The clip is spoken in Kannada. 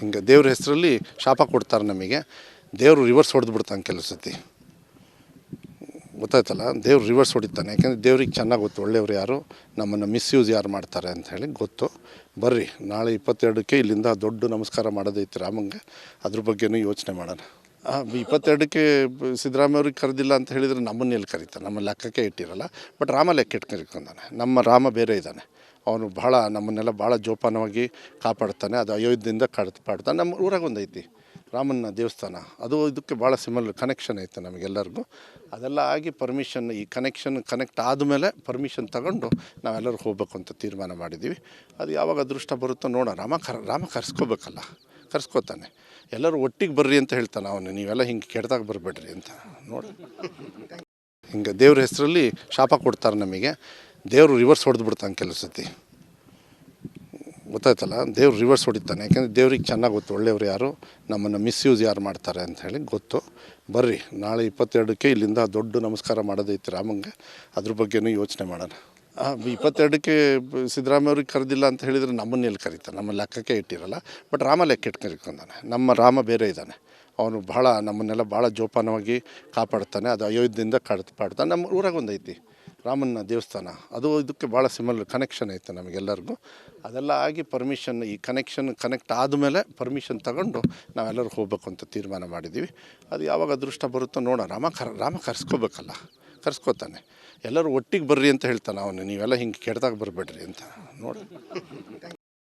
ಹಿಂಗೆ ದೇವ್ರ ಹೆಸರಲ್ಲಿ ಶಾಪ ಕೊಡ್ತಾರೆ ನಮಗೆ. ದೇವರು ರಿವರ್ಸ್ ಹೊಡೆದು ಬಿಡ್ತಾನೆ ಕೆಲವು ಸತಿ, ಗೊತ್ತಾಯ್ತಲ್ಲ. ದೇವ್ರು ರಿವರ್ಸ್ ಹೊಡಿತಾನೆ, ಯಾಕೆಂದರೆ ದೇವ್ರಿಗೆ ಚೆನ್ನಾಗಿ ಗೊತ್ತು ಒಳ್ಳೆಯವ್ರು ಯಾರು, ನಮ್ಮನ್ನು ಮಿಸ್ಯೂಸ್ ಯಾರು ಮಾಡ್ತಾರೆ ಅಂತ ಹೇಳಿ ಗೊತ್ತು. ಬರ್ರಿ, ನಾಳೆ 22ಕ್ಕೆ ಇಲ್ಲಿಂದ ದೊಡ್ಡ ನಮಸ್ಕಾರ ಮಾಡೋದೈತಿ ರಾಮಂಗೆ, ಅದ್ರ ಬಗ್ಗೆನೂ ಯೋಚನೆ ಮಾಡೋಣ. 22ಕ್ಕೆ ಸಿದ್ದರಾಮಯ್ಯವ್ರಿಗೆ ಕರೆದಿಲ್ಲ ಅಂತ ಹೇಳಿದರೆ ನಮ್ಮನ್ನು ಎಲ್ಲಿ ಕರೀತಾರೆ, ನಮ್ಮ ಲೆಕ್ಕಕ್ಕೆ ಇಟ್ಟಿರಲ್ಲ. ಬಟ್ ರಾಮ ಲೆಕ್ಕ ಇಟ್ಕೊಂಡಿರ್ಕೊಂಡಾನೆ. ನಮ್ಮ ರಾಮ ಬೇರೆ ಇದ್ದಾನೆ, ಅವನು ಭಾಳ ನಮ್ಮನ್ನೆಲ್ಲ ಭಾಳ ಜೋಪಾನವಾಗಿ ಕಾಪಾಡ್ತಾನೆ. ಅದು ಅಯೋಧ್ಯೆಯಿಂದ ಕಾಪಾಡ್ತಾನೆ. ನಮ್ಮ ಊರಾಗ ಒಂದೈತಿ ರಾಮನ ದೇವಸ್ಥಾನ, ಅದು ಇದಕ್ಕೆ ಭಾಳ ಸಿಮಿಲರ್ ಕನೆಕ್ಷನ್ ಐತೆ ನಮಗೆಲ್ಲರಿಗೂ. ಅದೆಲ್ಲ ಆಗಿ ಪರ್ಮಿಷನ್, ಈ ಕನೆಕ್ಟ್ ಆದಮೇಲೆ ಪರ್ಮಿಷನ್ ತಗೊಂಡು ನಾವೆಲ್ಲರೂ ಹೋಗ್ಬೇಕು ಅಂತ ತೀರ್ಮಾನ ಮಾಡಿದ್ದೀವಿ. ಅದು ಯಾವಾಗ ಅದೃಷ್ಟ ಬರುತ್ತೋ ನೋಡೋಣ. ರಾಮ ಕರ್ಸ್ಕೋಬೇಕಲ್ಲ, ಕರ್ಸ್ಕೋತಾನೆ. ಎಲ್ಲರೂ ಒಟ್ಟಿಗೆ ಬರ್ರಿ ಅಂತ ಹೇಳ್ತಾನೆ ಅವನು, ನೀವೆಲ್ಲ ಹಿಂಗೆ ಕೆಡ್ದಾಗ ಬರಬೇಡ್ರಿ ಅಂತ. ನೋಡಿ, ಹಿಂಗೆ ದೇವ್ರ ಹೆಸರಲ್ಲಿ ಶಾಪ ಕೊಡ್ತಾರೆ ನಮಗೆ. ದೇವರು ರಿವರ್ಸ್ ಹೊಡೆದು ಬಿಡ್ತಾನೆ ಕೆಲವು ಸತಿ, ಗೊತ್ತಾಯ್ತಲ್ಲ. ದೇವ್ರು ರಿವರ್ಸ್ ಹೊಡಿತಾನೆ, ಯಾಕೆಂದರೆ ದೇವ್ರಿಗೆ ಚೆನ್ನಾಗಿ ಗೊತ್ತು ಒಳ್ಳೆಯವ್ರು ಯಾರು, ನಮ್ಮನ್ನು ಮಿಸ್ಯೂಸ್ ಯಾರು ಮಾಡ್ತಾರೆ ಅಂತ ಹೇಳಿ ಗೊತ್ತು. ಬರ್ರಿ, ನಾಳೆ 22ಕ್ಕೆ ಇಲ್ಲಿಂದ ದೊಡ್ಡ ನಮಸ್ಕಾರ ಮಾಡೋದೈತಿ ರಾಮಂಗೆ, ಅದ್ರ ಬಗ್ಗೆನೂ ಯೋಚನೆ ಮಾಡೋಣ. 22ಕ್ಕೆ ಸಿದ್ದರಾಮಯ್ಯವ್ರಿಗೆ ಕರೆದಿಲ್ಲ ಅಂತ ಹೇಳಿದರೆ ನಮ್ಮನ್ನು ಎಲ್ಲಿ ಕರೀತಾರೆ, ನಮ್ಮ ಲೆಕ್ಕಕ್ಕೆ ಇಟ್ಟಿರಲ್ಲ. ಬಟ್ ರಾಮ ಲೆಕ್ಕ ಇಟ್ಕೊಂಡಿರ್ಕೊಂಡಾನೆ. ನಮ್ಮ ರಾಮ ಬೇರೆ ಇದ್ದಾನೆ, ಅವನು ಭಾಳ ನಮ್ಮನ್ನೆಲ್ಲ ಭಾಳ ಜೋಪಾನವಾಗಿ ಕಾಪಾಡ್ತಾನೆ. ಅದು ಅಯೋಧ್ಯೆಯಿಂದ ಕಾಪಾಡ್ತಾನೆ. ನಮ್ಮ ಊರಾಗ ಒಂದೈತಿ ರಾಮನ ದೇವಸ್ಥಾನ, ಅದು ಇದಕ್ಕೆ ಭಾಳ ಸಿಮಿಲರ್ ಕನೆಕ್ಷನ್ ಐತೆ ನಮಗೆಲ್ಲರಿಗೂ. ಅದೆಲ್ಲ ಆಗಿ ಪರ್ಮಿಷನ್, ಈ ಕನೆಕ್ಟ್ ಆದಮೇಲೆ ಪರ್ಮಿಷನ್ ತಗೊಂಡು ನಾವೆಲ್ಲರೂ ಹೋಗ್ಬೇಕು ಅಂತ ತೀರ್ಮಾನ ಮಾಡಿದ್ದೀವಿ. ಅದು ಯಾವಾಗ ಅದೃಷ್ಟ ಬರುತ್ತೋ ನೋಡೋಣ. ರಾಮ ಕರ್ಸ್ಕೋಬೇಕಲ್ಲ, ಕರ್ಸ್ಕೋತಾನೆ. ಎಲ್ಲರೂ ಒಟ್ಟಿಗೆ ಬರ್ರಿ ಅಂತ ಹೇಳ್ತಾನೆ ಅವನು, ನೀವೆಲ್ಲ ಹಿಂಗೆ ಕೆಡ್ದಾಗ ಬರಬೇಡ್ರಿ ಅಂತ. ನೋಡಿ.